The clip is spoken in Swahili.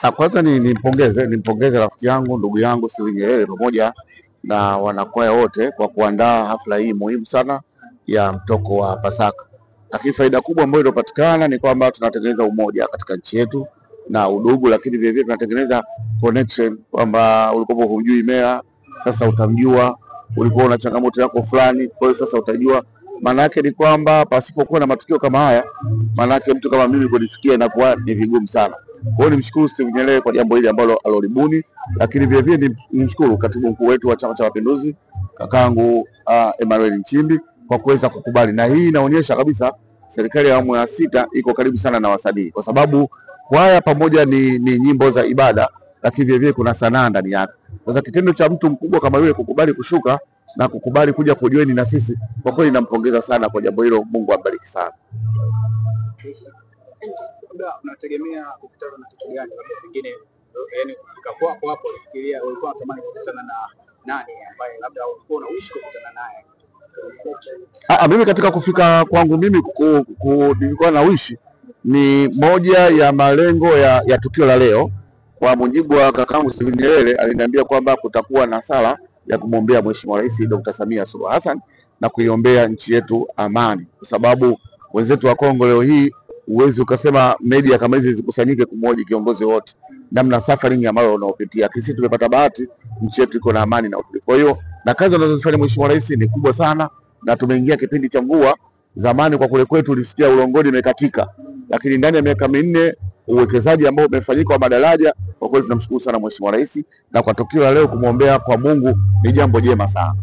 Kwanza nimpongeze rafiki yangu, ndugu yangu Steven Nyerere pamoja na wanakwaya wote kwa kuandaa hafla hii muhimu sana ya mtoko wa Pasaka. Lakini faida kubwa ambayo iliyopatikana ni kwamba tunatengeneza umoja katika nchi yetu na udugu, lakini vile vile tunatengeneza connection, kwamba ulikuwa hujui Mera, sasa utamjua. Ulikuwa una changamoto yako fulani, kwa hiyo sasa utajua. Maana yake ni kwamba pasipokuwa na matukio kama haya, maana yake mtu kama mimi kunifikia inakuwa ni vigumu sana. Kwa hiyo nimshukuru Steven Nyerere kwa jambo hili ambalo alolibuni, lakini vile vile nimshukuru katibu mkuu wetu wa Chama cha Mapinduzi kakangu Emmanuel Nchimbi kwa kuweza kukubali, na hii inaonyesha kabisa serikali ya awamu ya sita iko karibu sana na wasanii, kwa sababu kwaya pamoja ni nyimbo za ibada, lakini vile vile kuna sanaa ndani yake. Sasa kitendo cha mtu mkubwa kama yule kukubali kushuka na kukubali kuja kujoin na sisi, kwa kweli nampongeza sana kwa jambo hilo. Mungu ambariki sana. Unategemea kukutana na kitu gani? Pengine yani kufika hapo unafikiria ulikuwa unatamani kukutana na nani ambaye labda ulikuwa unaishi kukutana naye? Mimi katika kufika kwangu mimi nilikuwa na wishi ni moja ya malengo ya tukio la leo. Kwa mujibu wa kakangu Steven Nyerere, aliniambia kwamba kutakuwa na sala ya kumwombea Mheshimiwa Rais Dr. Samia Suluhu Hassan na kuiombea nchi yetu amani, kwa sababu wenzetu wa Kongo leo hii uwezi ukasema media kama hizi zikusanyike kumhoji kiongozi wote, namna suffering ambayo unaopitia. Sisi tumepata bahati, nchi yetu iko na amani na utulivu. Kwa hiyo na kazi anazofanya Mheshimiwa Rais ni kubwa sana, na tumeingia kipindi cha mvua. Zamani kwa kule kwetu ulisikia ulongoni imekatika, lakini ndani ya miaka minne uwekezaji ambao umefanyika wa madaraja, kwa kweli tunamshukuru sana Mheshimiwa Rais, na kwa tukio la leo kumwombea kwa Mungu ni jambo jema sana.